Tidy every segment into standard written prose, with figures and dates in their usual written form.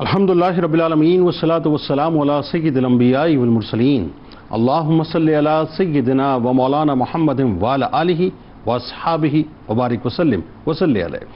الحمدللہ رب العالمین والصلاة والسلام علی سید الانبیاء والمرسلین اللہم صلی علی سیدنا و مولانا محمد وعلی آلہ واصحابہ وبارک وسلم وصلی علیہ۔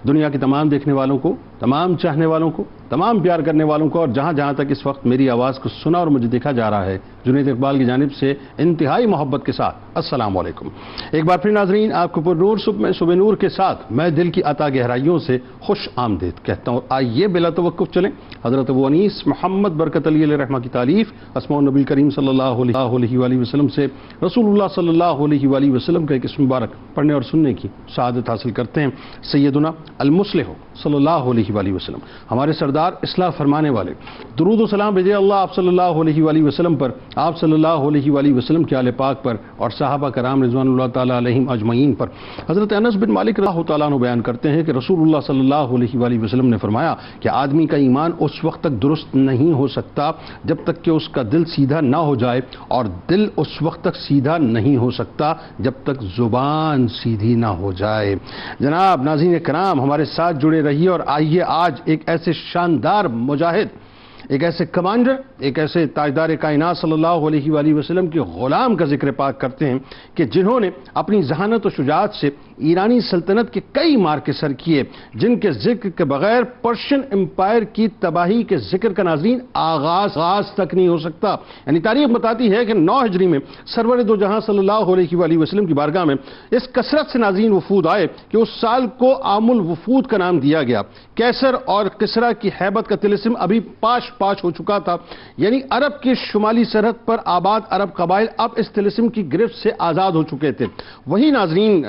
دنیا کے تمام دیکھنے والوں کو، تمام چاہنے والوں کو، تمام پیار کرنے والوں کو، اور جہاں جہاں تک اس وقت میری آواز کو سنا اور مجھے دیکھا جا رہا ہے، جنید اقبال کی جانب سے انتہائی محبت کے ساتھ السلام علیکم۔ ایک بار پھر ناظرین، آپ کو پر نور صبح نور کے ساتھ میں دل کی عطا گہرائیوں سے خوش آمدید کہتا ہوں۔ آئیے بلا توقف چلیں حضرت ابو انیس محمد برکت علی علیہ رحمہ کی تعریف اسماء النبی کریم صلی اللہ علیہ وآلہ وسلم سے رسول اللہ صلی اللہ علیہ وآلہ وسلم کا ایک اسم مبارک پڑھنے اور سننے کی سعادت حاصل کرتے ہیں۔ سیدنا المصلح صلی اللہ علیہ وآلہ وسلم، ہمارے سردار اصلاح فرمانے والے، درود و سلام بھیجے اللہ آپ صلی اللہ علیہ وآلہ وسلم پر، آپ صلی اللہ علیہ وآلہ وسلم کے آل پاک پر اور صحابہ کرام رضوان اللہ تعالیٰ علیہم اجمعین پر۔ حضرت انس بن مالک رضی اللہ تعالیٰ عنہ بیان کرتے ہیں کہ رسول اللہ صلی اللہ علیہ وآلہ وسلم نے فرمایا کہ آدمی کا ایمان اس وقت تک درست نہیں ہو سکتا جب تک کہ اس کا دل سیدھا نہ ہو جائے، اور دل اس وقت تک سیدھا نہیں ہو سکتا جب تک زبان سیدھی نہ ہو جائے۔ جناب ناظرین کرام، ہمارے ساتھ جڑے رہیے اور آئیے آج ایک ایسے شاندار مجاہد، ایک ایسے کمانڈر، ایک ایسے تاجدار کائنات صلی اللہ علیہ وآلہ وسلم کے غلام کا ذکر پاک کرتے ہیں کہ جنہوں نے اپنی ذہانت و شجاعت سے ایرانی سلطنت کے کئی مارکے سر کیے، جن کے ذکر کے بغیر پرشین امپائر کی تباہی کے ذکر کا ناظرین آغاز تک نہیں ہو سکتا۔ یعنی تاریخ بتاتی ہے کہ 9 ہجری میں سرور دو جہاں صلی اللہ علیہ وآلہ وسلم کی بارگاہ میں اس کثرت سے ناظرین وفود آئے کہ اس سال کو عام الوفود کا نام دیا گیا۔ کیسر اور کسریٰ کی ہیبت کا طلسم ابھی پاش ہو چکا تھا، یعنی عرب کی شمالی سرحد پر آباد عرب قبائل اب اس طلسم کی گرفت سے آزاد ہو چکے تھے۔ وہی ناظرین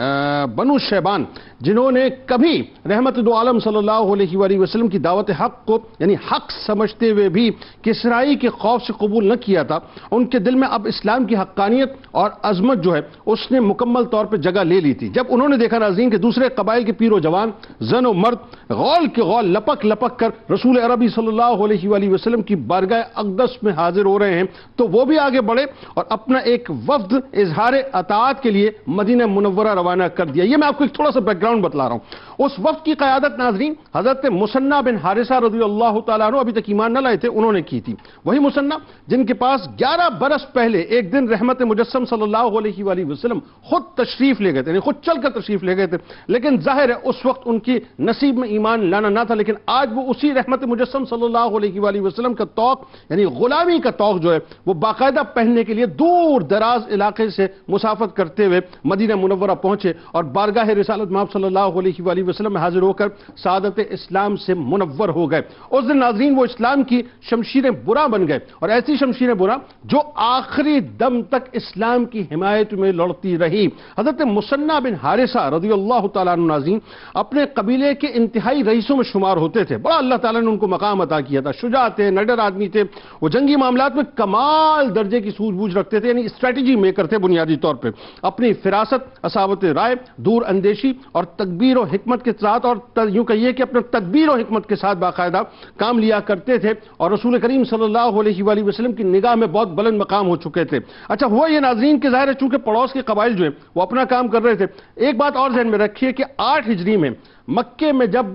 بنو شیبان، جنہوں نے کبھی رحمت دو عالم صلی اللہ علیہ وآلہ وسلم کی دعوت حق کو یعنی حق سمجھتے ہوئے بھی کسرائی کے خوف سے قبول نہ کیا تھا، ان کے دل میں اب اسلام کی حقانیت اور عظمت جو ہے اس نے مکمل طور پہ جگہ لے لی تھی۔ جب انہوں نے دیکھا ناظرین کہ دوسرے قبائل کے پیر و جوان، زن و مرد غول کے غول لپک لپک کر رسول عربی صلی اللہ علیہ وآلہ وسلم کی بارگاہ اقدس میں حاضر ہو رہے ہیں، تو وہ بھی آگے بڑھے اور اپنا ایک وفد اظہار اطاعت کے لیے مدینہ منورہ روانہ کر دیا۔ یہ میں آپ کو ایک تھوڑا سا بیک گراؤنڈ بتلا رہا ہوں۔ اس وفد کی قیادت ناظرین حضرت مثنیٰ بن حارثہ رضی اللہ تعالیٰ عنہ، ابھی تک ایمان نہ لائے تھے، انہوں نے کی تھی۔ وہی مثنیٰ جن کے پاس 11 برس پہلے ایک دن رحمت مجسم صلی اللہ علیہ وآلہ وسلم خود تشریف لے گئے تھے، یعنی خود چل کر تشریف لے گئے تھے، لیکن ظاہر ہے اس وقت ان کی نصیب میں ایمان لانا نہ تھا، لیکن آج وہ اسی رحمت مجسم صلی اللہ علیہ وآلہ وسلم کا توق یعنی غلامی کا توق جو ہے وہ باقاعدہ پہننے کے لیے دور دراز علاقے سے مسافت کرتے ہوئے مدینہ منورہ پہنچے اور بارگاہ رسالت مآب صلی اللہ علیہ وآلہ وسلم میں حاضر ہو کر سعادت اسلام سے منور ہو گئے۔ اس دن ناظرین وہ اسلام کی شمشیر برا بن گئے، اور ایسی شمشیر برا جو آخری دم تک اسلام کی حمایت میں لڑتی رہی۔ حضرت مثنیٰ بن حارثہ رضی اللہ تعالیٰ عنہ ناظرین اپنے قبیلے کے انتہائی رئیسوں میں شمار ہوتے تھے، بڑا اللہ تعالیٰ نے ان کو مقام عطا کیا تھا، شجاع تھے، نڈر آدمی تھے، وہ جنگی معاملات میں کمال درجے کی سوجھ بوجھ رکھتے تھے، یعنی اسٹریٹجی میکر تھے بنیادی طور پہ۔ اپنی فراست، اصابت رائے، دور اندیشی اور تدبیر و حکمت کے ساتھ، اور یوں کہیے کہ اپنے تدبیر و حکمت کے ساتھ باقاعدہ کام لیا کرتے تھے، اور رسول کریم صلی اللہ علیہ وآلہ وسلم کی نگاہ میں بہت بلند مقام ہو چکے تھے۔ اچھا ہوا یہ ناظرین کہ ظاہر ہے چونکہ پڑوس کے قبائل جو ہیں وہ اپنا کام کر رہے تھے، ایک بات اور ذہن میں رکھیے کہ 8 ہجری میں مکے میں جب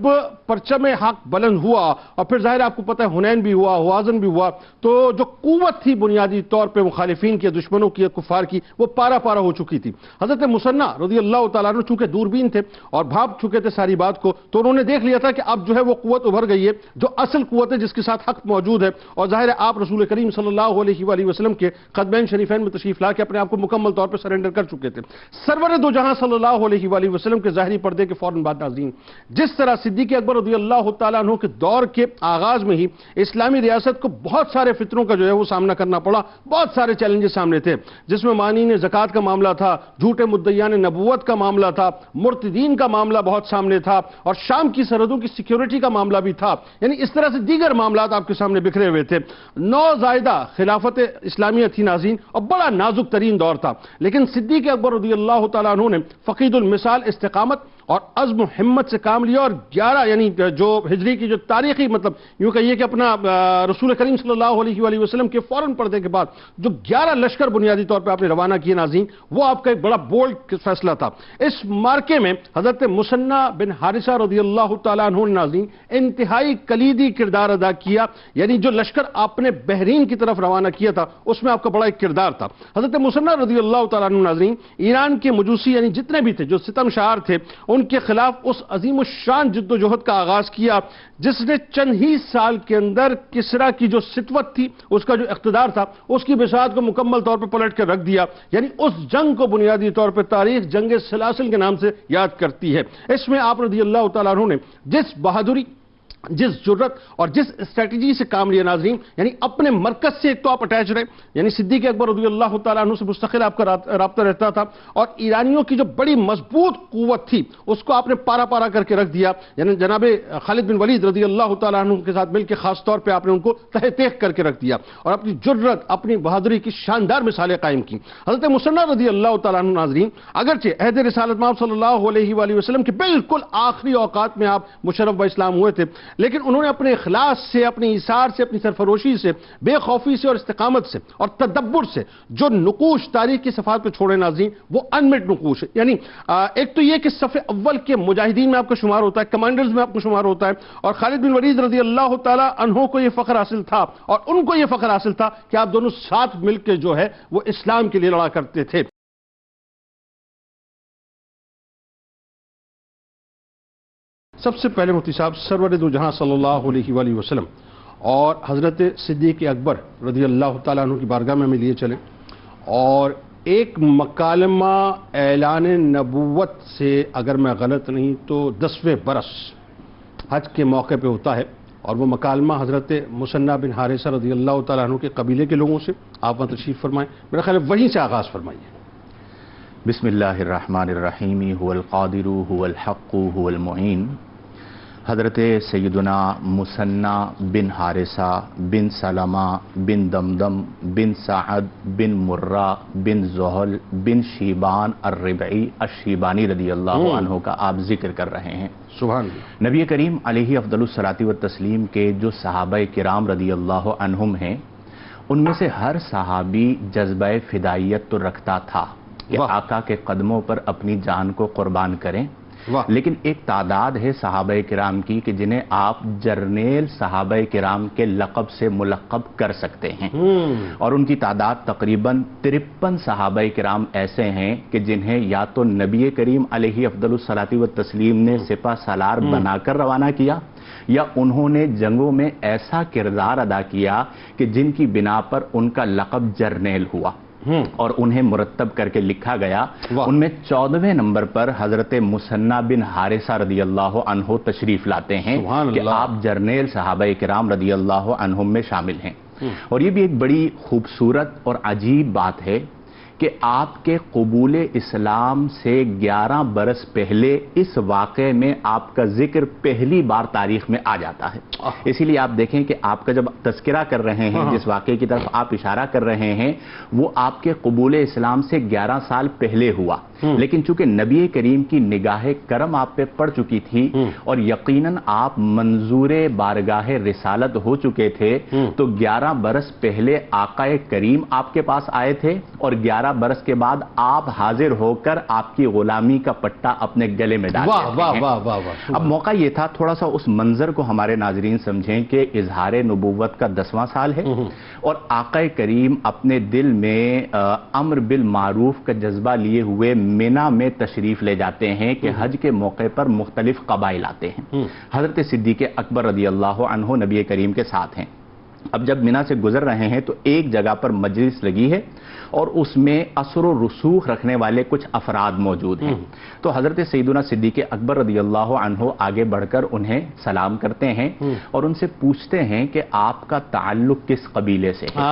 پرچم حق بلند ہوا، اور پھر ظاہر آپ کو پتہ ہے حنین بھی ہوا، ہوازن بھی ہوا، تو جو قوت تھی بنیادی طور پہ مخالفین کی، دشمنوں کی، کفار کی، وہ پارا پارا ہو چکی تھی۔ حضرت مثنیٰ رضی اللہ تعالیٰ عنہ چونکہ دوربین تھے اور بھاپ چکے تھے ساری بات کو، تو انہوں نے دیکھ لیا تھا کہ اب جو ہے وہ قوت ابھر گئی ہے، جو اصل قوت ہے جس کے ساتھ حق موجود ہے، اور ظاہر ہے آپ رسول کریم صلی اللہ علیہ وآلہ وسلم کے قدمین شریفین میں تشریف لا کے اپنے آپ کو مکمل طور پہ سرنڈر کر چکے تھے۔ سرور دو جہاں صلی اللہ علیہ وآلہ وسلم کے ظاہری پردے کے فوراً بعد ناظرین جس طرح صدیق اکبر رضی اللہ تعالیٰ عنہ کے دور کے آغاز میں ہی اسلامی ریاست کو بہت سارے فتنوں کا جو ہے وہ سامنا کرنا پڑا، بہت سارے چیلنجز سامنے تھے، جس میں مانعین زکوٰۃ کا معاملہ تھا، جھوٹے مدعیان نبوت کا معاملہ تھا، مرتدین کا معاملہ بہت سامنے تھا، اور شام کی سرحدوں کی سیکیورٹی کا معاملہ بھی تھا، یعنی اس طرح سے دیگر معاملات آپ کے سامنے بکھرے ہوئے تھے۔ نوزائیدہ خلافت اسلامیہ تھی ناظرین، اور بڑا نازک ترین دور تھا، لیکن صدیق اکبر رضی اللہ تعالیٰ عنہ نے فقید المثال استقامت اور عزم و ہمت سے کام لیا اور 11 یعنی جو ہجری کی جو تاریخی مطلب یوں کہیے کہ اپنا رسول کریم صلی اللہ علیہ وآلہ وسلم کے فوراً پردے کے بعد جو 11 لشکر بنیادی طور پہ آپ نے روانہ کیے ناظرین، وہ آپ کا ایک بڑا بولڈ فیصلہ تھا۔ اس مارکے میں حضرت مثنى بن حارثہ رضی اللہ تعالیٰ عنہ نے ناظرین انتہائی کلیدی کردار ادا کیا، یعنی جو لشکر آپ نے بحرین کی طرف روانہ کیا تھا اس میں آپ کا بڑا ایک کردار تھا۔ حضرت مثنى رضی اللہ تعالیٰ عنہ ناظرین ایران کے مجوسی یعنی جتنے بھی تھے جو ستم شعار تھے ان کے خلاف اس عظیم الشان جد و جہد کا آغاز کیا جس نے چند ہی سال کے اندر کسرا کی جو سطوت تھی، اس کا جو اقتدار تھا، اس کی بساط کو مکمل طور پر پلٹ کر رکھ دیا۔ یعنی اس جنگ کو بنیادی طور پر تاریخ جنگ سلاسل کے نام سے یاد کرتی ہے۔ اس میں آپ رضی اللہ تعالیٰ عنہ نے جس بہادری، جس جرت اور جس اسٹریٹجی سے کام لیا ناظرین، یعنی اپنے مرکز سے ایک تو آپ اٹیچ رہے، یعنی صدیق اکبر رضی اللہ تعالیٰ عنہ سے مستقل آپ کا رابطہ رہتا تھا، اور ایرانیوں کی جو بڑی مضبوط قوت تھی اس کو آپ نے پارا پارا کر کے رکھ دیا۔ یعنی جناب خالد بن ولید رضی اللہ تعالیٰ عنہ کے ساتھ مل کے خاص طور پہ آپ نے ان کو تہہ تیغ کر کے رکھ دیا اور اپنی جرت، اپنی بہادری کی شاندار مثالیں قائم کی۔ حضرت مثنى رضی اللہ تعالیٰ عنہ ناظرین اگرچہ عہد رسالت مآب صلی اللہ علیہ وآلہ وسلم کے بالکل آخری اوقات میں آپ مشرف با اسلام ہوئے تھے، لیکن انہوں نے اپنے اخلاص سے، اپنی ایثار سے، اپنی سرفروشی سے، بے خوفی سے اور استقامت سے اور تدبر سے جو نقوش تاریخ کی صفحات پہ چھوڑے ناظرین، وہ انمٹ نقوش ہے۔ یعنی ایک تو یہ کہ صف اول کے مجاہدین میں آپ کا شمار ہوتا ہے، کمانڈرز میں آپ کا شمار ہوتا ہے، اور خالد بن ولید رضی اللہ تعالیٰ عنہ کو یہ فخر حاصل تھا اور ان کو یہ فخر حاصل تھا کہ آپ دونوں ساتھ مل کے جو ہے وہ اسلام کے لیے لڑا کرتے تھے۔ سب سے پہلے مفتی صاحب سرور دو جہاں صلی اللہ علیہ وآلہ وسلم اور حضرت صدیق اکبر رضی اللہ تعالیٰ عنہ کی بارگاہ میں ہمیں لیے چلے، اور ایک مکالمہ اعلان نبوت سے اگر میں غلط نہیں تو 10ویں برس حج کے موقع پہ ہوتا ہے، اور وہ مکالمہ حضرت مثنى بن حارثہ رضی اللہ تعالیٰ عنہ کے قبیلے کے لوگوں سے آپ وہاں تشریف فرمائیں، میرا خیال ہے وہیں سے آغاز فرمائیے۔ بسم اللہ الرحمن الرحیم، هو القادر هو الحق هو المعین۔ حضرت سیدنا مثنى بن حارثہ بن سلمہ بن دمدم بن سعد بن مرہ بن زحل بن شیبان الربعی الشیبانی رضی اللہ عنہ کا آپ ذکر کر رہے ہیں۔ سبحان اللہ۔ نبی کریم علیہ افضل الصلاۃ والتسلیم کے جو صحابہ کرام رضی اللہ عنہم ہیں، ان میں سے ہر صحابی جذبہ فدائیت تو رکھتا تھا کہ آقا کے قدموں پر اپنی جان کو قربان کریں، لیکن ایک تعداد ہے صحابہ کرام کی کہ جنہیں آپ جرنیل صحابہ کرام کے لقب سے ملقب کر سکتے ہیں، اور ان کی تعداد تقریباً 53 صحابہ کرام ایسے ہیں کہ جنہیں یا تو نبی کریم علیہ افضل الصلاۃ والتسلیم نے سپہ سالار بنا کر روانہ کیا، یا انہوں نے جنگوں میں ایسا کردار ادا کیا کہ جن کی بنا پر ان کا لقب جرنیل ہوا اور انہیں مرتب کر کے لکھا گیا۔ ان میں 14ویں نمبر پر حضرت مثنى بن حارثہ رضی اللہ عنہ تشریف لاتے ہیں کہ آپ جرنیل صحابہ کرام رضی اللہ عنہم میں شامل ہیں۔ اور یہ بھی ایک بڑی خوبصورت اور عجیب بات ہے کہ آپ کے قبول اسلام سے 11 برس پہلے اس واقعے میں آپ کا ذکر پہلی بار تاریخ میں آ جاتا ہے۔ اسی لیے آپ دیکھیں کہ آپ کا جب تذکرہ کر رہے ہیں، جس واقعے کی طرف آپ اشارہ کر رہے ہیں، وہ آپ کے قبول اسلام سے 11 سال پہلے ہوا، لیکن چونکہ نبی کریم کی نگاہ کرم آپ پہ پڑ چکی تھی اور یقیناً آپ منظور بارگاہ رسالت ہو چکے تھے، تو 11 برس پہلے آقا کریم آپ کے پاس آئے تھے، اور 11 برس کے بعد آپ حاضر ہو کر آپ کی غلامی کا پٹا اپنے گلے میں ڈال دیتے ہیں۔ اب موقع یہ تھا تھوڑا سا اس منظر کو ہمارے ناظرین سمجھیں کہ اظہار نبوت کا 10واں سال ہے، اور آقا کریم اپنے دل میں امر بالمعروف کا جذبہ لیے ہوئے مینا میں تشریف لے جاتے ہیں کہ حج کے موقع پر مختلف قبائل آتے ہیں۔ حضرت صدیق اکبر رضی اللہ عنہ نبی کریم کے ساتھ ہیں۔ اب جب مینا سے گزر رہے ہیں تو ایک جگہ پر مجلس لگی ہے اور اس میں اثر و رسوخ رکھنے والے کچھ افراد موجود ہیں، تو حضرت سیدنا صدیق اکبر رضی اللہ عنہ آگے بڑھ کر انہیں سلام کرتے ہیں اور ان سے پوچھتے ہیں کہ آپ کا تعلق کس قبیلے سے ہے؟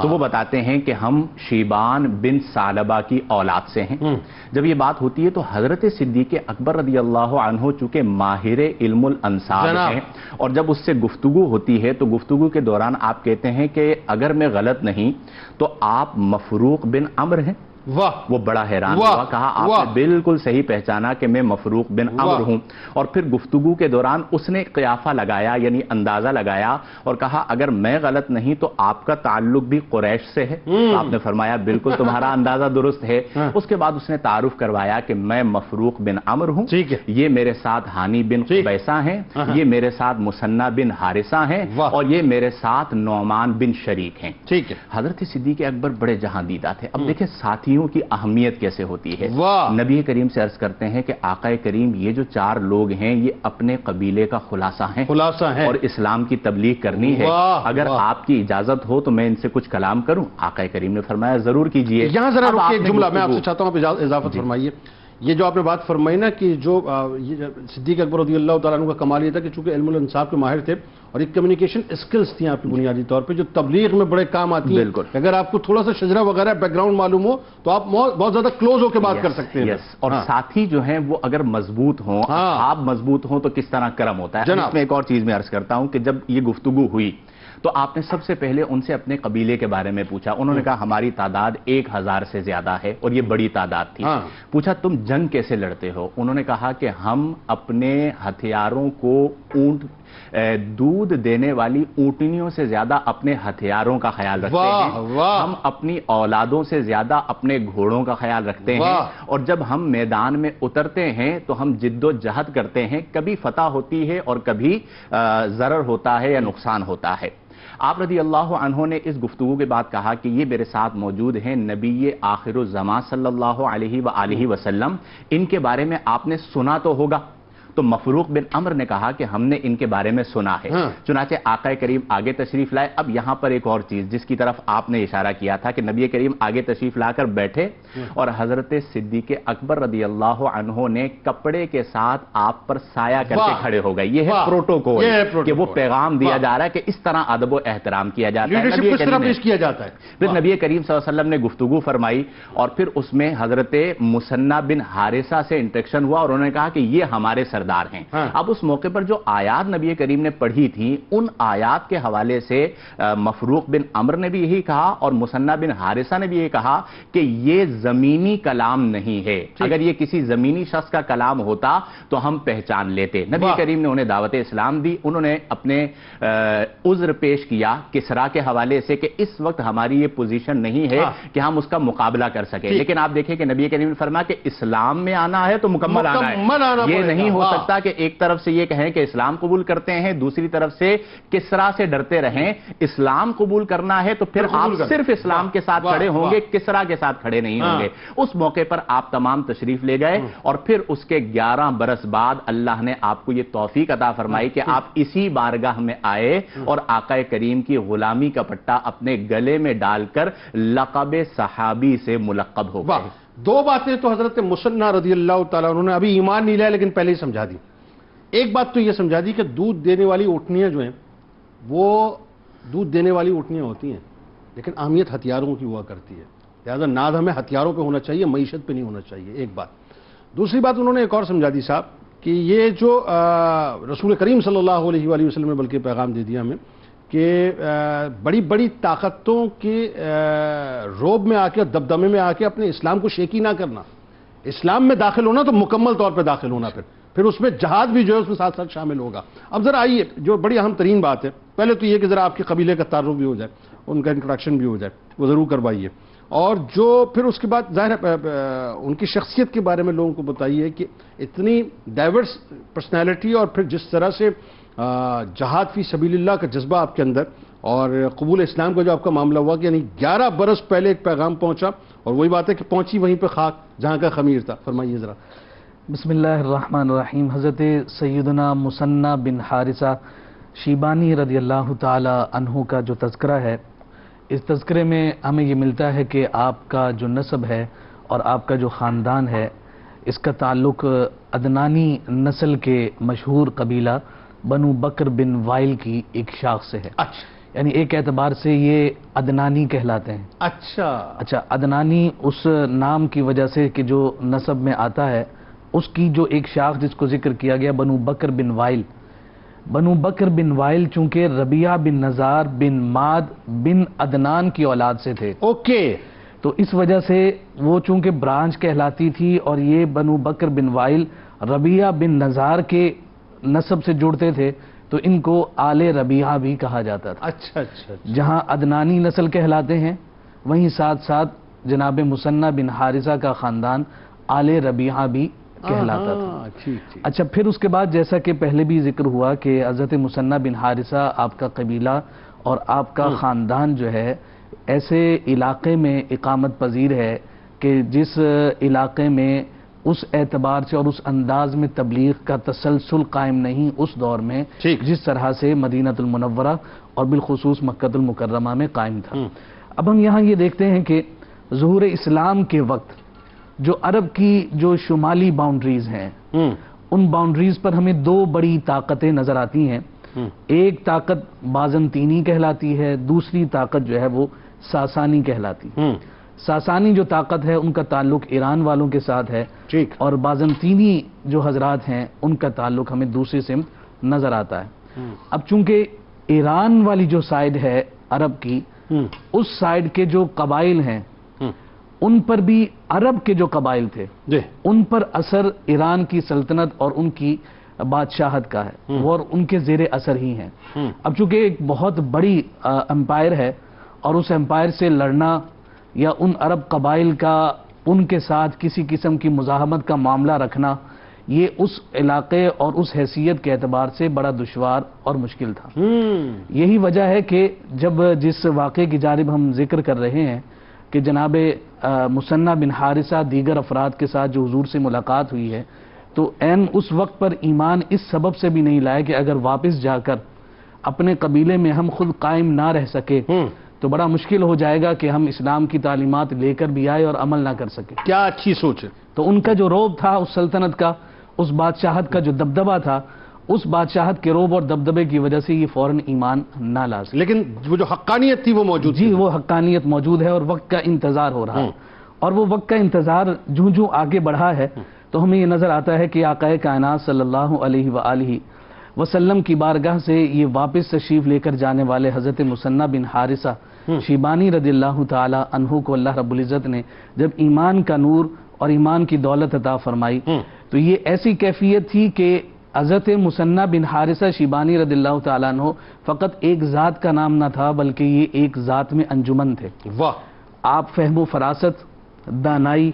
تو وہ بتاتے ہیں کہ ہم شیبان بن ثعلبہ کی اولاد سے ہیں۔ جب یہ بات ہوتی ہے تو حضرت صدیق اکبر رضی اللہ عنہ چونکہ ماہر علم الانساب ہیں، اور جب اس سے گفتگو ہوتی ہے تو گفتگو کے دوران آپ کہتے ہیں کہ اگر میں غلط نہیں تو آپ مفروق بن عمر ہیں؟ واہ وہ بڑا حیران واہ ہوا، کہا آپ واہ نے بالکل صحیح پہچانا کہ میں مفروق بن عمر ہوں. اور پھر گفتگو کے دوران اس نے قیافہ لگایا، یعنی اندازہ لگایا اور کہا اگر میں غلط نہیں تو آپ کا تعلق بھی قریش سے ہے. تو آپ نے فرمایا بالکل تمہارا اندازہ درست ہے. اس کے بعد اس نے تعارف کروایا کہ میں مفروق بن عمر ہوں، ٹھیک ہے، یہ میرے ساتھ ہانی بن قبیصہ ہیں، یہ میرے ساتھ مسنہ بن حارثہ ہیں، اور یہ میرے ساتھ نعمان بن شریک ہیں. ٹھیک ہے. حضرت صدیق اکبر بڑے جہاں دیدہ تھے. اب دیکھیں ساتھیوں کی اہمیت کیسے ہوتی ہے. نبی کریم سے عرض کرتے ہیں کہ آقا کریم یہ جو 4 لوگ ہیں یہ اپنے قبیلے کا خلاصہ ہیں اور اسلام کی تبلیغ کرنی ہے. اگر آپ کی اجازت ہو تو میں ان سے کچھ کلام کروں. آقا کریم نے فرمایا ضرور کیجئے. یہاں ذرا رکیے ایک جملہ میں آپ سے چاہتا ہوں، آپ اضافت فرمائیے. یہ جو آپ نے بات فرمائی نا کہ جو صدیق اکبر رضی اللہ تعالیٰ عنہ کا کمال یہ تھا کہ چونکہ علم الانصاف کے ماہر تھے اور ایک کمیونیکیشن اسکلز تھیں آپ کی بنیادی طور پہ جو تبلیغ میں بڑے کام آتی ہیں. بالکل. اگر آپ کو تھوڑا سا شجرہ وغیرہ بیک گراؤنڈ معلوم ہو تو آپ بہت زیادہ کلوز ہو کے بات کر سکتے ہیں. اور ساتھی جو ہیں وہ اگر مضبوط ہوں، آپ مضبوط ہوں تو کس طرح کرم ہوتا ہے. اس میں ایک اور چیز میں عرض کرتا ہوں کہ جب یہ گفتگو ہوئی تو آپ نے سب سے پہلے ان سے اپنے قبیلے کے بارے میں پوچھا. انہوں نے کہا ہماری تعداد 1000 سے زیادہ ہے اور یہ بڑی تعداد تھی. پوچھا تم جنگ کیسے لڑتے ہو؟ انہوں نے کہا کہ ہم اپنے ہتھیاروں کو دودھ دینے والی اونٹنیوں سے زیادہ اپنے ہتھیاروں کا خیال رکھتے ہیں، ہم اپنی اولادوں سے زیادہ اپنے گھوڑوں کا خیال رکھتے ہیں، اور جب ہم میدان میں اترتے ہیں تو ہم جد و جہد کرتے ہیں. کبھی فتح ہوتی ہے اور کبھی ضرر ہوتا ہے یا نقصان ہوتا ہے. آپ رضی اللہ عنہ نے اس گفتگو کے بعد کہا کہ یہ میرے ساتھ موجود ہیں نبی آخر الزمان صلی اللہ علیہ وآلہ وسلم، ان کے بارے میں آپ نے سنا تو ہوگا. تو مفروق بن عمر نے کہا کہ ہم نے ان کے بارے میں سنا ہے. چنانچہ آقا کریم آگے تشریف لائے. اب یہاں پر ایک اور چیز جس کی طرف آپ نے اشارہ کیا تھا کہ نبی کریم آگے تشریف لا کر بیٹھے اور حضرت صدیق اکبر رضی اللہ عنہ نے کپڑے کے ساتھ آپ پر سایہ کر کے کھڑے ہو گئے. یہ ہے پروٹوکول کہ وہ پیغام دیا جا رہا ہے کہ اس طرح ادب و احترام کیا جاتا ہے. پھر نبی کریم صلی اللہ علیہ وسلم نے گفتگو فرمائی اور پھر اس میں حضرت مسنہ بن حارثہ سے انٹریکشن ہوا اور انہوں نے کہا کہ یہ ہمارے سردار ہیں. اب اس موقع پر جو آیات نبی کریم نے پڑھی تھی ان آیات کے حوالے سے مفروق بن عمر نے بھی یہی کہا اور مسنہ بن حارثہ نے بھی یہ کہا کہ یہ زمینی کلام نہیں ہے. اگر یہ کسی زمینی شخص کا کلام ہوتا تو ہم پہچان لیتے. نبی کریم نے انہیں دعوت اسلام دی. انہوں نے اپنے عذر پیش کیا کسرا کے حوالے سے کہ اس وقت ہماری یہ پوزیشن نہیں ہے کہ ہم اس کا مقابلہ کر سکیں. لیکن آپ دیکھیں کہ نبی کریم نے فرمایا کہ اسلام میں آنا ہے تو مکمل آنا ہے. یہ نہیں ہو سکتا کہ ایک طرف سے یہ کہیں کہ اسلام قبول کرتے ہیں دوسری طرف سے کسرا سے ڈرتے رہیں. اسلام قبول کرنا ہے تو پھر آپ صرف اسلام کے ساتھ کھڑے ہوں گے، کسرا کے ساتھ کھڑے نہیں ہوں گے. اس موقع پر آپ تمام تشریف لے گئے اور پھر اس کے 11 برس بعد اللہ نے آپ کو یہ توفیق عطا فرمائی کہ آپ اسی بارگاہ میں آئے اور آقا کریم کی غلامی کا پٹا اپنے گلے میں ڈال کر لقب صحابی سے ملقب ہو گئے. 2 باتیں تو حضرت مسنہ رضی اللہ تعالیٰ انہوں نے ابھی ایمان نہیں لایا لیکن پہلے ہی سمجھا دی. ایک بات تو یہ سمجھا دی کہ دودھ دینے والی اونٹنیاں جو ہیں وہ دودھ دینے والی اونٹنیاں ہوتی ہیں لیکن اہمیت ہتھیاروں کی ہوا کرتی ہے. لہٰذا ناز ہمیں ہتھیاروں پہ ہونا چاہیے، معیشت پہ نہیں ہونا چاہیے. ایک بات. دوسری بات انہوں نے ایک اور سمجھا دی صاحب کہ یہ جو رسول کریم صلی اللہ علیہ وآلہ وسلم نے بلکہ پیغام دے دیا ہمیں کہ بڑی بڑی طاقتوں کے روب میں آ کے دبدمے میں آ کے اپنے اسلام کو شیکی نہ کرنا. اسلام میں داخل ہونا تو مکمل طور پہ داخل ہونا، پھر اس میں جہاد بھی جو ہے اس میں ساتھ ساتھ شامل ہوگا. اب ذرا آئیے جو بڑی اہم ترین بات ہے، پہلے تو یہ کہ ذرا آپ کے قبیلے کا تعارف بھی ہو جائے، ان کا انٹروڈکشن بھی ہو جائے، وہ ضرور کروائیے. اور جو پھر اس کے بعد ظاہر ہے ان کی شخصیت کے بارے میں لوگوں کو بتائیے کہ اتنی ڈائیورس پرسنالٹی اور پھر جس طرح سے جہاد فی سبیل اللہ کا جذبہ آپ کے اندر اور قبول اسلام کا جو آپ کا معاملہ ہوا کہ یعنی 11 برس پہلے ایک پیغام پہنچا اور وہی بات ہے کہ پہنچی وہیں پہ خاک جہاں کا خمیر تھا. فرمائیے ذرا. بسم اللہ الرحمن الرحیم. حضرت سیدنا مسنہ بن حارثہ شیبانی رضی اللہ تعالی عنہ کا جو تذکرہ ہے، اس تذکرے میں ہمیں یہ ملتا ہے کہ آپ کا جو نسب ہے اور آپ کا جو خاندان ہے اس کا تعلق عدنانی نسل کے مشہور قبیلہ بنو بکر بن وائل کی ایک شاخ سے ہے. یعنی ایک اعتبار سے یہ عدنانی کہلاتے ہیں. اچھا عدنانی اس نام کی وجہ سے کہ جو نسب میں آتا ہے اس کی جو ایک شاخ جس کو ذکر کیا گیا بنو بکر بن وائل. بنو بکر بن وائل چونکہ ربیعہ بن نزار بن ماد بن عدنان کی اولاد سے تھے. تو اس وجہ سے وہ چونکہ برانچ کہلاتی تھی اور یہ بنو بکر بن وائل ربیعہ بن نزار کے نسب سے جڑتے تھے تو ان کو آل ربیعہ بھی کہا جاتا تھا۔ اچھا اچھا اچھا۔ جہاں عدنانی نسل کہلاتے ہیں وہیں ساتھ ساتھ جناب مثنى بن حارثہ کا خاندان آل ربیعہ بھی کہلاتا تھا۔ ٹھیک ٹھیک۔ اچھا، پھر اس کے بعد جیسا کہ پہلے بھی ذکر ہوا کہ حضرت مثنى بن حارثہ آپ کا قبیلہ اور آپ کا خاندان جو ہے ایسے علاقے میں اقامت پذیر ہے کہ جس علاقے میں اس اعتبار سے اور اس انداز میں تبلیغ کا تسلسل قائم نہیں اس دور میں جس طرح سے مدینہ المنورہ اور بالخصوص مکہ المکرمہ میں قائم تھا۔ اب ہم یہاں یہ دیکھتے ہیں کہ ظہور اسلام کے وقت جو عرب کی جو شمالی باؤنڈریز ہیں ان باؤنڈریز پر ہمیں دو بڑی طاقتیں نظر آتی ہیں۔ ایک طاقت بازنطینی کہلاتی ہے، دوسری طاقت جو ہے وہ ساسانی کہلاتی ہے۔ ساسانی جو طاقت ہے ان کا تعلق ایران والوں کے ساتھ ہے اور بازنطینی جو حضرات ہیں ان کا تعلق ہمیں دوسری سمت نظر آتا ہے۔ اب چونکہ ایران والی جو سائیڈ ہے عرب کی، اس سائیڈ کے جو قبائل ہیں ان پر بھی عرب کے جو قبائل تھے ان پر اثر ایران کی سلطنت اور ان کی بادشاہت کا ہے، وہ اور ان کے زیر اثر ہی ہیں۔ اب چونکہ ایک بہت بڑی امپائر ہے اور اس امپائر سے لڑنا یا ان عرب قبائل کا ان کے ساتھ کسی قسم کی مزاحمت کا معاملہ رکھنا یہ اس علاقے اور اس حیثیت کے اعتبار سے بڑا دشوار اور مشکل تھا۔ یہی وجہ ہے کہ جب جس واقعے کی جانب ہم ذکر کر رہے ہیں کہ جناب مثنى بن حارثہ دیگر افراد کے ساتھ جو حضور سے ملاقات ہوئی ہے تو عین اس وقت پر ایمان اس سبب سے بھی نہیں لائے کہ اگر واپس جا کر اپنے قبیلے میں ہم خود قائم نہ رہ سکے تو بڑا مشکل ہو جائے گا کہ ہم اسلام کی تعلیمات لے کر بھی آئے اور عمل نہ کر سکے۔ کیا اچھی سوچ ہے۔ تو ان کا جو روب تھا اس سلطنت کا، اس بادشاہت کا جو دبدبہ تھا، اس بادشاہت کے روب اور دبدبے کی وجہ سے یہ فوراً ایمان نہ لا سکے، لیکن وہ جو حقانیت تھی وہ موجود جی وہ حقانیت موجود ہے اور وقت کا انتظار ہو رہا ہے۔ اور وہ وقت کا انتظار جوں آگے بڑھا ہے تو ہمیں یہ نظر آتا ہے کہ آقا کائنات صلی اللہ علیہ وآلہ وسلم کی بارگاہ سے یہ واپس تشریف لے کر جانے والے حضرت مثنى بن حارثہ شیبانی رضی اللہ تعالی عنہ کو اللہ رب العزت نے جب ایمان کا نور اور ایمان کی دولت عطا فرمائی تو یہ ایسی کیفیت تھی کہ حضرت مثنى بن حارثہ شیبانی رضی اللہ تعالیٰ عنہ فقط ایک ذات کا نام نہ تھا بلکہ یہ ایک ذات میں انجمن تھے۔ واہ! آپ فہم و فراست، دانائی،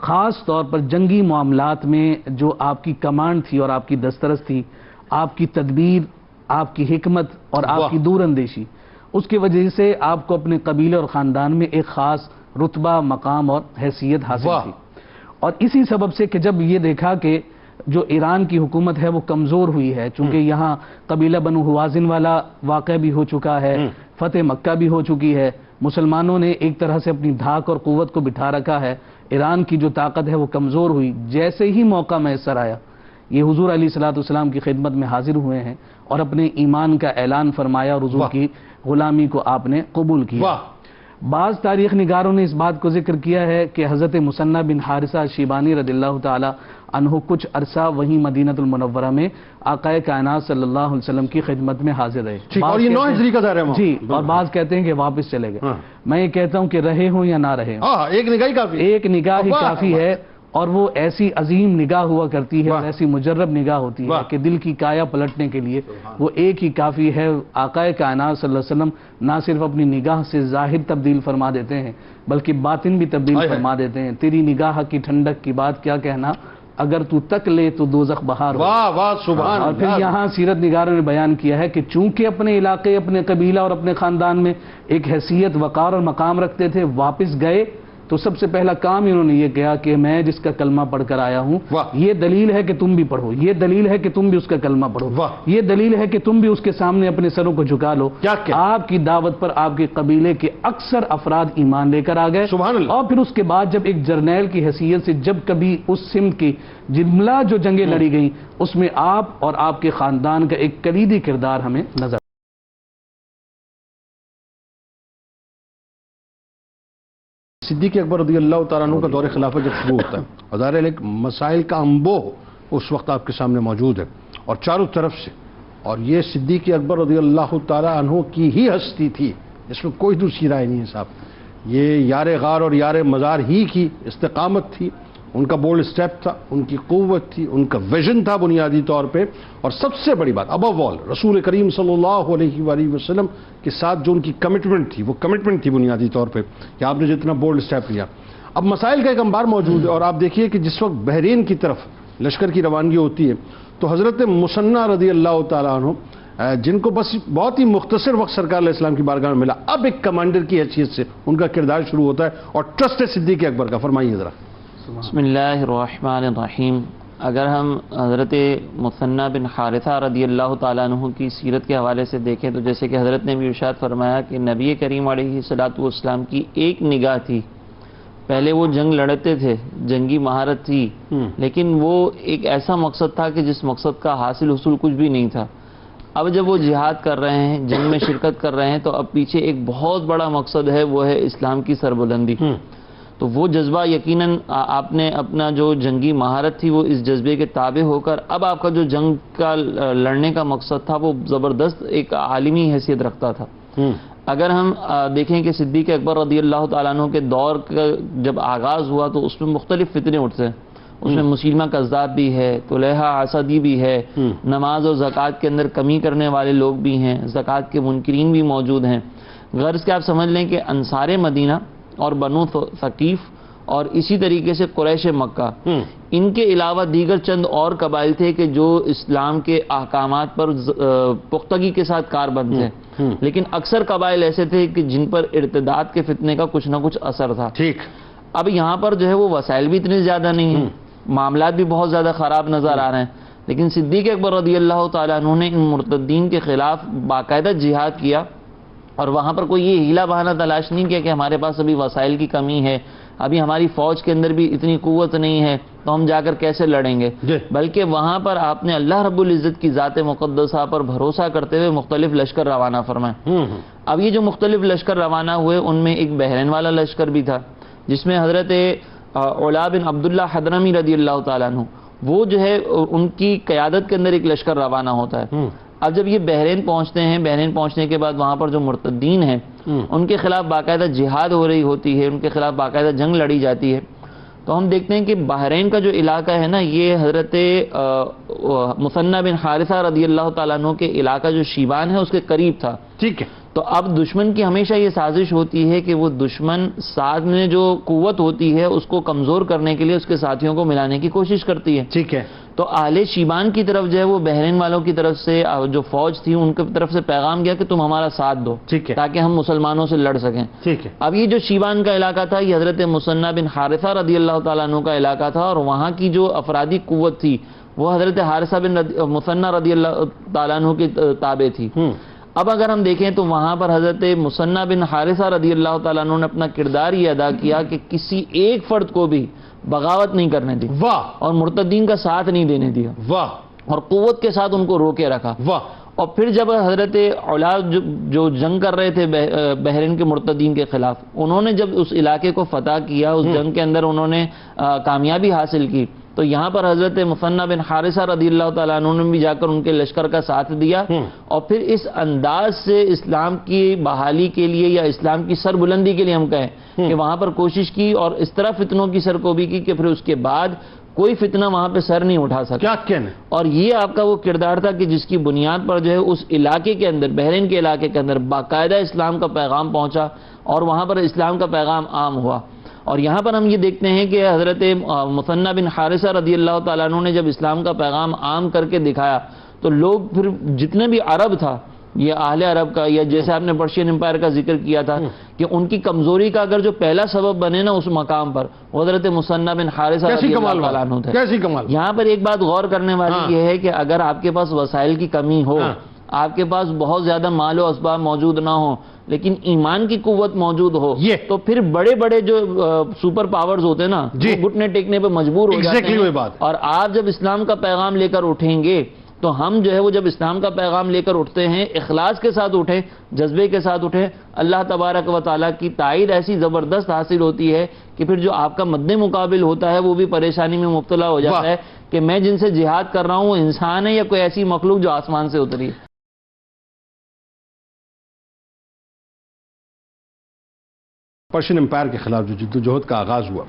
خاص طور پر جنگی معاملات میں جو آپ کی کمانڈ تھی اور آپ کی دسترس تھی، آپ کی تدبیر، آپ کی حکمت اور آپ کی دور اندیشی، اس کی وجہ سے آپ کو اپنے قبیلے اور خاندان میں ایک خاص رتبہ، مقام اور حیثیت حاصل تھی۔ اور اسی سبب سے کہ جب یہ دیکھا کہ جو ایران کی حکومت ہے وہ کمزور ہوئی ہے، چونکہ یہاں قبیلہ بنو حوازن والا واقعہ بھی ہو چکا ہے، فتح مکہ بھی ہو چکی ہے، مسلمانوں نے ایک طرح سے اپنی دھاک اور قوت کو بٹھا رکھا ہے، ایران کی جو طاقت ہے وہ کمزور ہوئی، جیسے ہی موقع میسر آیا یہ حضور علیہ الصلوۃ والسلام کی خدمت میں حاضر ہوئے ہیں اور اپنے ایمان کا اعلان فرمایا اور حضور کی غلامی کو آپ نے قبول کیا۔ بعض تاریخ نگاروں نے اس بات کو ذکر کیا ہے کہ حضرت مثنى بن حارثہ شیبانی رضی اللہ تعالی عنہ کچھ عرصہ وہیں مدینہ المنورہ میں آقا کائنات صلی اللہ علیہ وسلم کی خدمت میں حاضر رہے۔ اور یہ 9 ہجری کا دور ہے جی، اور بعض کہتے ہیں کہ واپس چلے گئے۔ میں یہ کہتا ہوں کہ رہے ہوں یا نہ رہے ہوں، ایک نگاہ ہی کافی، ایک نگاہ ہی کافی ہے، اور وہ ایسی عظیم نگاہ ہوا کرتی ہے اور ایسی مجرب نگاہ ہوتی ہے کہ دل کی کایا پلٹنے کے لیے وہ ایک ہی کافی ہے۔ آقا کائنات صلی اللہ علیہ وسلم نہ صرف اپنی نگاہ سے ظاہر تبدیل فرما دیتے ہیں بلکہ باطن بھی تبدیل فرما دیتے ہیں۔ تیری نگاہ کی ٹھنڈک کی بات کیا کہنا، اگر تو تک لے تو دوزخ بہار ہو۔ واہ واہ سبحان اللہ۔ اور پھر یہاں سیرت نگاروں نے بیان کیا ہے کہ چونکہ اپنے علاقے، اپنے قبیلہ اور اپنے خاندان میں ایک حیثیت، وقار اور مقام رکھتے تھے، واپس گئے تو سب سے پہلا کام انہوں نے یہ کیا کہ میں جس کا کلمہ پڑھ کر آیا ہوں یہ دلیل ہے کہ تم بھی پڑھو، یہ دلیل ہے کہ تم بھی اس کا کلمہ پڑھو، یہ دلیل ہے کہ تم بھی اس کے سامنے اپنے سروں کو جھکا لو۔ آپ کی دعوت پر آپ کے قبیلے کے اکثر افراد ایمان لے کر آ گئے، اور پھر اس کے بعد جب ایک جرنیل کی حیثیت سے جب کبھی اس سمت کی جملہ جو جنگیں لڑی گئیں اس میں آپ اور آپ کے خاندان کا ایک کلیدی کردار ہمیں نظر صدیق اکبر رضی اللہ تعالیٰ عنہ کا دور خلافت جب شروع ہوتا ہے اور ظاہر ہے مسائل کا انبوہ اس وقت آپ کے سامنے موجود ہے اور چاروں طرف سے، اور یہ صدیق اکبر رضی اللہ تعالیٰ عنہ کی ہی ہستی تھی، اس میں کوئی دوسری رائے نہیں ہے صاحب۔ یہ یار غار اور یار مزار ہی کی استقامت تھی، ان کا بولڈ سٹیپ تھا، ان کی قوت تھی، ان کا ویژن تھا بنیادی طور پہ، اور سب سے بڑی بات ابو آل رسول کریم صلی اللہ علیہ وآلہ وسلم کے ساتھ جو ان کی کمٹمنٹ تھی، وہ کمٹمنٹ تھی بنیادی طور پہ کہ آپ نے جتنا بولڈ سٹیپ لیا۔ اب مسائل کا ایک انبار موجود ہے، اور آپ دیکھیے کہ جس وقت بحرین کی طرف لشکر کی روانگی ہوتی ہے تو حضرت مثنیٰ رضی اللہ تعالیٰ عنہ جن کو بس بہت ہی مختصر وقت سرکار علیہ السلام کی بارگاہ میں ملا، اب ایک کمانڈر کی حیثیت سے ان کا کردار شروع ہوتا ہے، اور ٹرسٹ ہے صدیق اکبر کا۔ فرمائیے ذرا۔ بسم اللہ الرحمن الرحیم۔ اگر ہم حضرت مثنیٰ بن حارثہ رضی اللہ تعالیٰ عنہ کی سیرت کے حوالے سے دیکھیں تو جیسے کہ حضرت نے بھی ارشاد فرمایا کہ نبی کریم علیہ الصلوۃ والسلام کی ایک نگاہ تھی، پہلے وہ جنگ لڑتے تھے، جنگی مہارت تھی، لیکن وہ ایک ایسا مقصد تھا کہ جس مقصد کا حاصل حصول کچھ بھی نہیں تھا۔ اب جب وہ جہاد کر رہے ہیں، جنگ میں شرکت کر رہے ہیں، تو اب پیچھے ایک بہت بڑا مقصد ہے، وہ ہے اسلام کی سربلندی۔ تو وہ جذبہ یقیناً آپ نے اپنا جو جنگی مہارت تھی وہ اس جذبے کے تابع ہو کر اب آپ کا جو جنگ کا لڑنے کا مقصد تھا وہ زبردست ایک عالمی حیثیت رکھتا تھا۔ اگر ہم دیکھیں کہ صدیق اکبر رضی اللہ تعالیٰ عنہ کے دور کا جب آغاز ہوا تو اس میں مختلف فتنے اٹھتے ہیں، اس میں مسلمہ کذاب بھی ہے، طلیحہ اسدی بھی ہے، نماز اور زکوٰۃ کے اندر کمی کرنے والے لوگ بھی ہیں، زکوٰۃ کے منکرین بھی موجود ہیں۔ غرض کہ آپ سمجھ لیں کہ انصار مدینہ اور بنو ثقیف اور اسی طریقے سے قریش مکہ، ان کے علاوہ دیگر چند اور قبائل تھے کہ جو اسلام کے احکامات پر پختگی کے ساتھ کاربند تھے، لیکن اکثر قبائل ایسے تھے کہ جن پر ارتداد کے فتنے کا کچھ نہ کچھ اثر تھا۔ ٹھیک۔ اب یہاں پر جو ہے وہ وسائل بھی اتنے زیادہ نہیں ہیں، معاملات بھی بہت زیادہ خراب نظر آ رہے ہیں، لیکن صدیق اکبر رضی اللہ تعالیٰ عنہ نے ان مرتدین کے خلاف باقاعدہ جہاد کیا، اور وہاں پر کوئی یہ ہیلا بہانہ تلاش نہیں کیا کہ ہمارے پاس ابھی وسائل کی کمی ہے، ابھی ہماری فوج کے اندر بھی اتنی قوت نہیں ہے تو ہم جا کر کیسے لڑیں گے، بلکہ وہاں پر آپ نے اللہ رب العزت کی ذات مقدسہ پر بھروسہ کرتے ہوئے مختلف لشکر روانہ فرمائے۔ اب یہ جو مختلف لشکر روانہ ہوئے ان میں ایک بحرین والا لشکر بھی تھا جس میں حضرت علا بن عبداللہ حضرمی رضی اللہ تعالیٰ عنہ، وہ جو ہے ان کی قیادت کے اندر ایک لشکر روانہ ہوتا ہے۔ اب جب یہ بحرین پہنچتے ہیں، بحرین پہنچنے کے بعد وہاں پر جو مرتدین ہیں ان کے خلاف باقاعدہ جہاد ہو رہی ہوتی ہے، ان کے خلاف باقاعدہ جنگ لڑی جاتی ہے، تو ہم دیکھتے ہیں کہ بحرین کا جو علاقہ ہے نا، یہ حضرت مثنیٰ بن حارثہ رضی اللہ تعالیٰ عنہ کے علاقہ جو شیبان ہے اس کے قریب تھا۔ ٹھیک ہے۔ تو اب دشمن کی ہمیشہ یہ سازش ہوتی ہے کہ وہ دشمن ساتھ میں جو قوت ہوتی ہے اس کو کمزور کرنے کے لیے اس کے ساتھیوں کو ملانے کی کوشش کرتی ہے۔ ٹھیک ہے۔ تو اہل شیبان کی طرف جو ہے وہ بحرین والوں کی طرف سے جو فوج تھی ان کی طرف سے پیغام گیا کہ تم ہمارا ساتھ دو، ٹھیک ہے، تاکہ ہم مسلمانوں سے لڑ سکیں۔ ٹھیک ہے۔ اب یہ جو شیبان کا علاقہ تھا یہ حضرت مثنیٰ بن حارثہ رضی اللہ تعالیٰ عنہ کا علاقہ تھا، اور وہاں کی جو افرادی قوت تھی وہ حضرت حارثہ بن مثنیٰ رضی اللہ تعالیٰ عنہ کی تابع تھی۔ اب اگر ہم دیکھیں تو وہاں پر حضرت مثنیٰ بن حارثہ رضی اللہ تعالیٰ عنہ نے اپنا کردار یہ ادا کیا کہ کسی ایک فرد کو بھی بغاوت نہیں کرنے دی، واہ، اور مرتدین کا ساتھ نہیں دینے دیا، واہ، اور قوت کے ساتھ ان کو روکے رکھا۔ واہ۔ اور پھر جب حضرت علا جو جنگ کر رہے تھے بحرین کے مرتدین کے خلاف، انہوں نے جب اس علاقے کو فتح کیا، اس جنگ کے اندر انہوں نے کامیابی حاصل کی، تو یہاں پر حضرت مثنیٰ بن حارثہ رضی اللہ تعالیٰ عنہ نے بھی جا کر ان کے لشکر کا ساتھ دیا، اور پھر اس انداز سے اسلام کی بحالی کے لیے یا اسلام کی سربلندی کے لیے ہم کہیں کہ وہاں پر کوشش کی، اور اس طرح فتنوں کی سرکوبی کی کہ پھر اس کے بعد کوئی فتنہ وہاں پہ سر نہیں اٹھا سکا۔ کیا کہنے؟ اور یہ آپ کا وہ کردار تھا کہ جس کی بنیاد پر جو ہے اس علاقے کے اندر، بحرین کے علاقے کے اندر باقاعدہ اسلام کا پیغام پہنچا، اور وہاں پر اسلام کا پیغام عام ہوا۔ اور یہاں پر ہم یہ دیکھتے ہیں کہ حضرت مثنیٰ بن حارثہ رضی اللہ تعالیٰ عنہ نے جب اسلام کا پیغام عام کر کے دکھایا تو لوگ پھر جتنے بھی عرب تھا، یہ اہل عرب کا، یا جیسے آپ نے پرشین امپائر کا ذکر کیا تھا کہ ان کی کمزوری کا اگر جو پہلا سبب بنے نا اس مقام پر وہ حضرت مثنیٰ بن حارثہ رضی اللہ تعالیٰ عنہ تھے۔ کیسی کمال! یہاں پر ایک بات غور کرنے والی یہ ہے کہ اگر آپ کے پاس وسائل کی کمی ہو، آپ کے پاس بہت زیادہ مال و اسباب موجود نہ ہو، لیکن ایمان کی قوت موجود ہو، تو پھر بڑے بڑے جو سپر پاورز ہوتے ہیں نا وہ گھٹنے ٹیکنے پہ مجبور ہو جاتے ہیں۔ اور آپ جب اسلام کا پیغام لے کر اٹھیں گے تو ہم جو ہے وہ جب اسلام کا پیغام لے کر اٹھتے ہیں، اخلاص کے ساتھ اٹھیں، جذبے کے ساتھ اٹھیں، اللہ تبارک و تعالیٰ کی تائید ایسی زبردست حاصل ہوتی ہے کہ پھر جو آپ کا مد مقابل ہوتا ہے وہ بھی پریشانی میں مبتلا ہو جاتا ہے کہ میں جن سے جہاد کر رہا ہوں وہ انسان ہے یا کوئی ایسی مخلوق جو آسمان سے اتری ہے۔ پرشین امپائر کے خلاف جو جدوجہد کا آغاز ہوا،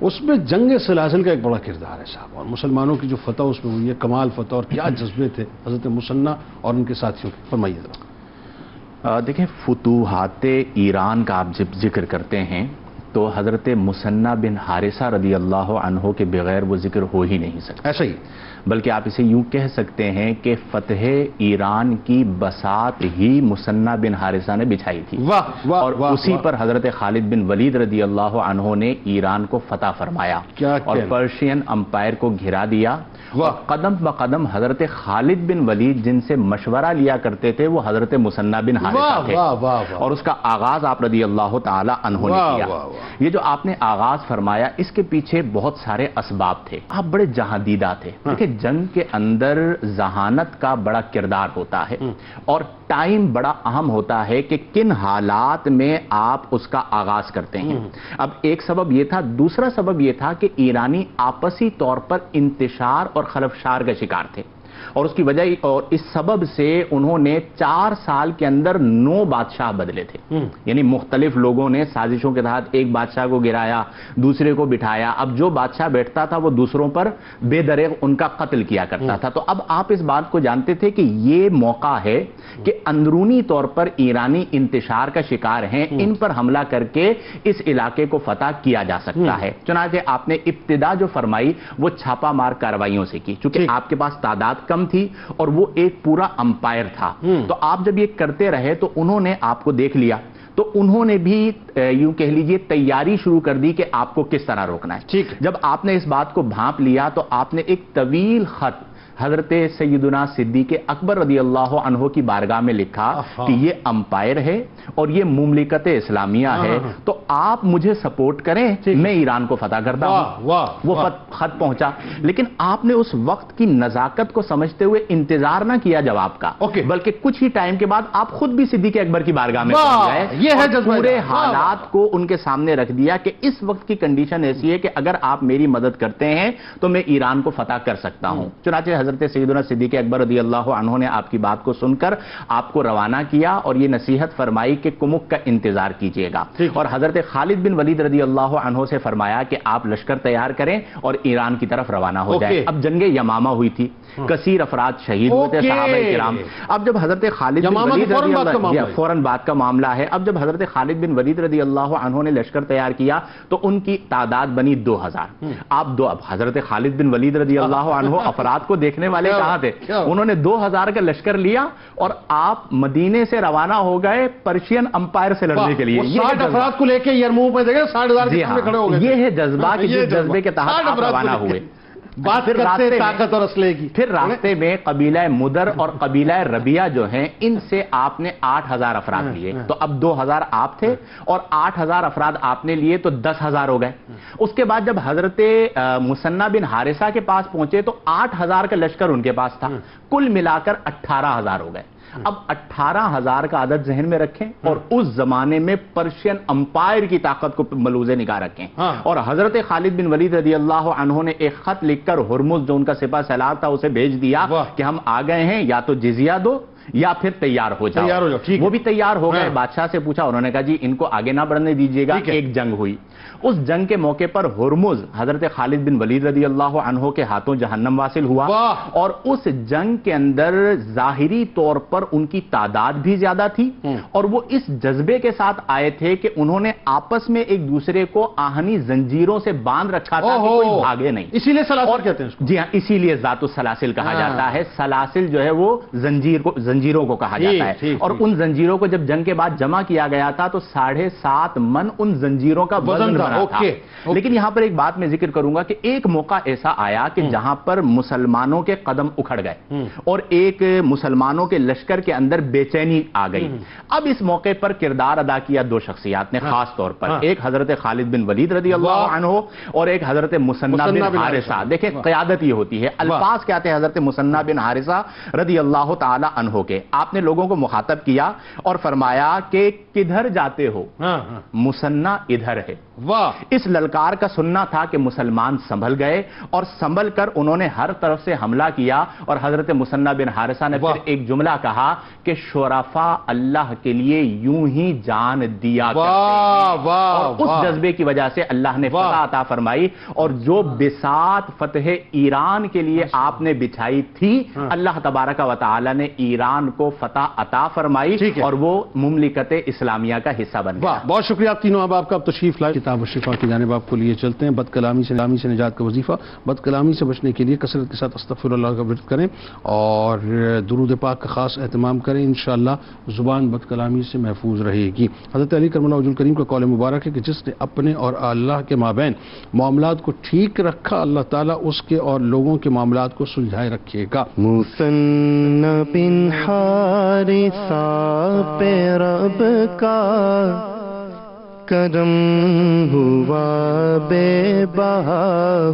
اس میں جنگ سلاسل کا ایک بڑا کردار ہے صاحب، اور مسلمانوں کی جو فتح اس میں ہوئی ہے، کمال فتح، اور کیا جذبے تھے حضرت مثنیٰ اور ان کے ساتھیوں کے، فرمائیے ذرا۔ دیکھیں، فتوحات ایران کا آپ جب ذکر کرتے ہیں تو حضرت مثنیٰ بن حارثہ رضی اللہ عنہ کے بغیر وہ ذکر ہو ہی نہیں سکتا، ایسا ہی، بلکہ آپ اسے یوں کہہ سکتے ہیں کہ فتح ایران کی بساط ہی مثنیٰ بن حارثہ نے بچھائی تھی، واہ واہ اور واہ اسی واہ، پر حضرت خالد بن ولید رضی اللہ عنہ نے ایران کو فتح فرمایا کیا اور کہنا۔ پرشین امپائر کو گھرا دیا۔ واہ۔ قدم بقدم حضرت خالد بن ولید جن سے مشورہ لیا کرتے تھے وہ حضرت مثنیٰ بن حارثہ واہ تھے، واہ واہ واہ، اور اس کا آغاز آپ رضی اللہ تعالی عنہ نے واہ کیا۔ واہ واہ۔ یہ جو آپ نے آغاز فرمایا، اس کے پیچھے بہت سارے اسباب تھے، آپ بڑے جہاں دیدہ تھے۔ دیکھیں، جنگ کے اندر ذہانت کا بڑا کردار ہوتا ہے، اور ٹائم بڑا اہم ہوتا ہے کہ کن حالات میں آپ اس کا آغاز کرتے ہیں۔ اب ایک سبب یہ تھا، دوسرا سبب یہ تھا کہ ایرانی آپسی طور پر انتشار اور خلفشار کا شکار تھے، اور اس کی وجہ اور اس سبب سے انہوں نے 4 سال کے اندر 9 بادشاہ بدلے تھے، یعنی مختلف لوگوں نے سازشوں کے تحت ایک بادشاہ کو گرایا، دوسرے کو بٹھایا، اب جو بادشاہ بیٹھتا تھا وہ دوسروں پر بے دریغ ان کا قتل کیا کرتا تھا۔ تو اب آپ اس بات کو جانتے تھے کہ یہ موقع ہے کہ اندرونی طور پر ایرانی انتشار کا شکار ہیں، ان پر حملہ کر کے اس علاقے کو فتح کیا جا سکتا ہے۔ چنانچہ آپ نے ابتدا جو فرمائی وہ چھاپا مار کارروائیوں سے کی، چونکہ آپ کے پاس تعداد کم تھی اور وہ ایک پورا امپائر تھا، تو آپ جب یہ کرتے رہے تو انہوں نے آپ کو دیکھ لیا، تو انہوں نے بھی یوں کہہ لیجئے تیاری شروع کر دی کہ آپ کو کس طرح روکنا ہے۔ ٹھیک ہے۔ جب آپ نے اس بات کو بھانپ لیا تو آپ نے ایک طویل خط حضرت سیدنا صدیق اکبر رضی اللہ عنہ کی بارگاہ میں لکھا کہ یہ امپائر ہے اور یہ مملکت اسلامیہ ہے، تو آپ مجھے سپورٹ کریں، میں ایران کو فتح کرتا ہوں۔ وہ خط پہنچا، لیکن آپ نے اس وقت کی نزاکت کو سمجھتے ہوئے انتظار نہ کیا جواب کا، بلکہ کچھ ہی ٹائم کے بعد آپ خود بھی صدیق اکبر کی بارگاہ میں پہنچ گئے، یہ ہے اور پورے حالات کو ان کے سامنے رکھ دیا کہ اس وقت کی کنڈیشن ایسی ہے کہ اگر آپ میری مدد کرتے ہیں تو میں ایران کو فتح کر سکتا ہوں۔ چنانچہ حضرت سیدنا صدیق اکبر رضی اللہ عنہ نے آپ کی بات کو سن کر آپ کو روانہ کیا اور یہ نصیحت فرمائی کہ کمک کا انتظار کیجئے گا، اور حضرت خالد بن ولید رضی اللہ عنہ سے فرمایا کہ آپ لشکر تیار کریں اور ایران کی طرف روانہ ہو جائیں۔ اب جنگ یمامہ ہوئی تھی، کثیر افراد شہید ہوئے تھے صحابہ کرام۔ اب جب حضرت خالد بن ولید رضی اللہ فوراً بعد کا معاملہ ہے، اب جب حضرت خالد بن ولید رضی اللہ عنہ نے لشکر تیار کیا تو ان کی تعداد بنی 2000۔ اب حضرت خالد بن ولید رضی اللہ عنہ افراد کو دیکھنے والے کہاں تھے؟ انہوں نے 2000 کا لشکر لیا اور آپ مدینے سے روانہ ہو گئے پرشین امپائر سے لڑنے کے لیے۔ 60 افراد کو لے کے یرموک میں دیکھیں 60,000 کے سامنے کھڑے ہو گئے، یہ ہے جذبہ کہ جس جذبے کے تحت آپ روانہ ہوئے۔ بات کرتے طاقت اور اسلحے کی۔ پھر راستے میں قبیلہ مدر اور قبیلہ ربیہ جو ہیں ان سے آپ نے 8000 افراد لیے، تو اب 2000 آپ تھے اور 8000 افراد آپ نے لیے تو 10,000 ہو گئے۔ اس کے بعد جب حضرت مثنیٰ بن حارثہ کے پاس پہنچے تو 8000 کا لشکر ان کے پاس تھا، کل ملا کر 18,000 ہو گئے۔ اب 18,000 کا عدد ذہن میں رکھیں اور اس زمانے میں پرشین امپائر کی طاقت کو ملوز نگاہ رکھیں، اور حضرت خالد بن ولید رضی اللہ عنہ نے ایک خط لکھ کر ہرمز جو ان کا سپہ سالار تھا اسے بھیج دیا کہ ہم آ گئے ہیں، یا تو جزیہ دو یا پھر تیار ہو جاؤ۔ وہ بھی تیار ہو گئے، بادشاہ سے پوچھا، انہوں نے کہا جی ان کو آگے نہ بڑھنے دیجیے گا۔ ایک جنگ ہوئی، اس جنگ کے موقع پر ہرمز حضرت خالد بن ولید رضی اللہ عنہ کے ہاتھوں جہنم واصل ہوا، اور اس جنگ کے اندر ظاہری طور پر ان کی تعداد بھی زیادہ تھی، اور وہ اس جذبے کے ساتھ آئے تھے کہ انہوں نے آپس میں ایک دوسرے کو آہنی زنجیروں سے باندھ رکھا تھا کہ کوئی بھاگے نہیں، اسی لیے سلاسل کہتے ہیں اس کو۔ جی ہاں، اسی لیے ذات السلاسل کہا جاتا ہے۔ سلاسل جو ہے وہ زنجیروں کو کہا جاتا ہے، اور ان زنجیروں کو جب جنگ کے بعد جمع کیا گیا تھا تو 7.5 من ان زنجیروں کا وزن بنا تھا۔ لیکن یہاں پر ایک بات میں ذکر کروں گا کہ ایک موقع ایسا آیا کہ جہاں پر مسلمانوں کے قدم اکھڑ گئے اور ایک مسلمانوں کے لشکر کے اندر بے چینی آ گئی۔ اب اس موقع پر کردار ادا کیا 2 شخصیات نے خاص طور پر، ایک حضرت خالد بن ولید رضی اللہ عنہ اور ایک حضرت مثنیٰ بن حارثہ۔ دیکھیں قیادت یہ ہوتی ہے، الفاظ کیا تھے حضرت مثنیٰ بن حارثہ رضی اللہ تعالی عنہ کے آپ نے لوگوں کو مخاطب کیا اور فرمایا کہ کدھر جاتے ہو؟ مثنی ادھر ہے۔ واہ، اس للکار کا سننا تھا کہ مسلمان سنبھل گئے اور سنبھل کر انہوں نے ہر طرف سے حملہ کیا، اور حضرت مثنی بن حارثہ نے پھر ایک جملہ کہا کہ شرفاء اللہ کے لیے یوں ہی جان دیا کرتے ہیں، اور اس جذبے کی وجہ سے اللہ نے فتح عطا فرمائی، اور جو بساط فتح ایران کے لیے آپ نے بچھائی تھی اللہ تبارک و تعالی نے ایران کو فتح عطا فرمائی اور وہ مملکت اسلامیہ کا حصہ بن گیا۔ بہت شکریہ آپ تینوں احباب کا۔ اب تشریف لائے کتاب الشفا کی جانب آپ کو لیے چلتے ہیں۔ بد کلامی سے نجات کا وظیفہ، بد کلامی سے بچنے کے لیے کثرت کے ساتھ استغفر اللہ کا ورد کریں اور درود پاک کا خاص اہتمام کریں، انشاءاللہ زبان بد کلامی سے محفوظ رہے گی۔ حضرت علی کرم اللہ وجہ الکریم کا قول مبارک ہے کہ جس نے اپنے اور اللہ کے مابین معاملات کو ٹھیک رکھا، اللہ تعالیٰ اس کے اور لوگوں کے معاملات کو سلجھائے رکھے گا۔ مثنی بن حارثہ پہ رب کا کرم ہوا، بے بہا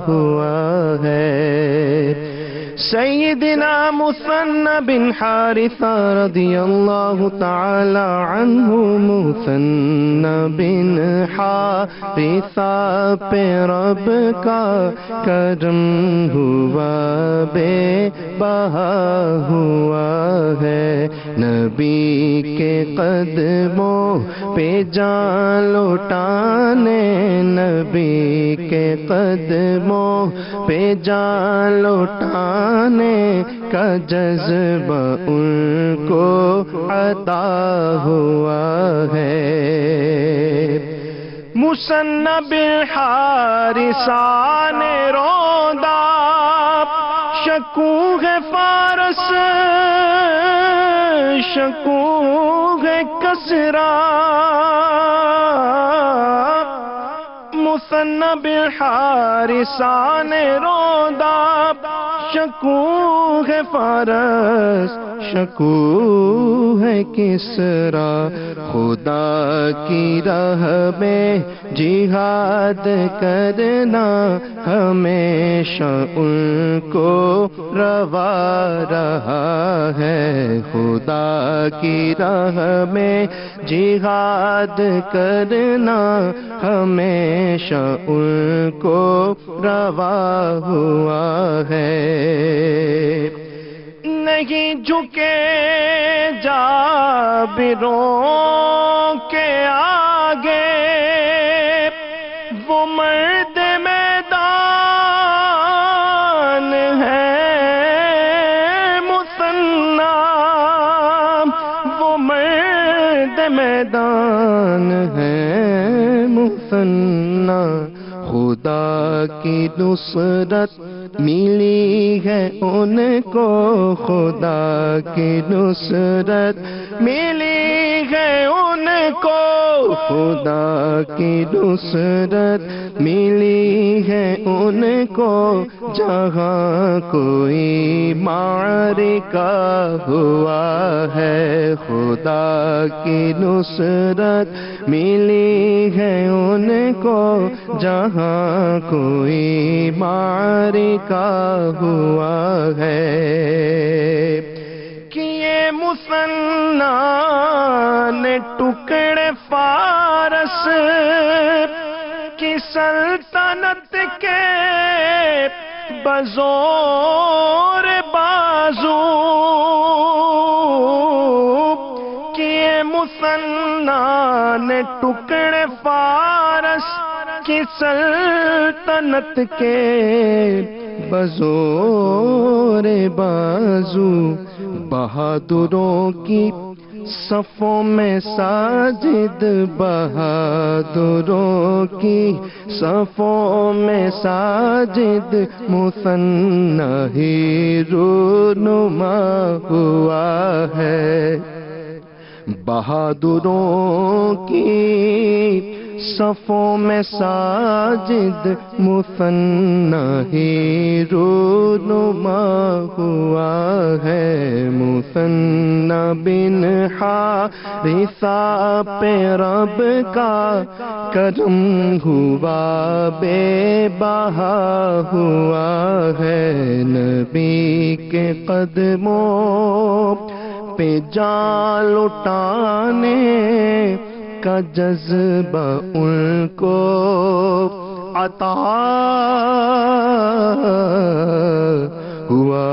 ہوا ہے۔ سیدنا مثنی بن حارثہ رضی اللہ تعالی عنہ، مثنی بن حارثہ پہ رب کا کرم ہوا، بے بہا ہوا ہے۔ نبی کے قدموں پہ جان لوٹانے، نبی کے قدموں پہ جان لوٹانے کا جذبہ ان کو عطا ہوا ہے۔ مثنی بن حارثہ نے روندا شکوہ فارس، شکوہ کسریٰ، مثنی بن حارثہ نے روندا شکوہ فارس، شکوہ کسریٰ۔ خدا کی راہ میں جہاد کرنا ہمیشہ ان کو روا رہا ہے۔ خدا کی راہ میں جہاد کرنا ہمیشہ ان کو روا ہوا ہے۔ نہیں جھکے جابروں کے آگے وہ مرد میدان ہے مثنی، وہ مرد میدان ہے مثنی۔ خدا کی نصرت ملی ہے ان کو، خدا کی نصرت ملی ہے ان کو، خدا کی نصرت ملی ہے ان کو، جہاں کوئی معرکہ ہوا ہے۔ خدا کی نصرت ملی ہے ان کو، جہاں کوئی معرکہ ہوا ہے۔ کیے مثنی نے ٹکڑے فارس کی سلطنت کے بزور بازو، کیے مثنی نے ٹکڑے فارس کی سلطنت کے بزور بازو۔ بہادروں کی صفوں میں ساجد، بہادروں کی صفوں میں ساجد، مثنی ہی رونما ہوا ہے۔ بہادروں کی صفوں میں ساجد، مثنی ہی رونما ہوا ہے۔ مثنی بن حارثہ پہ رب کا کرم ہوا، بے بہا ہوا ہے۔ نبی کے قدموں پہ جان لٹانے کا جذبہ ان کو عطا ہوا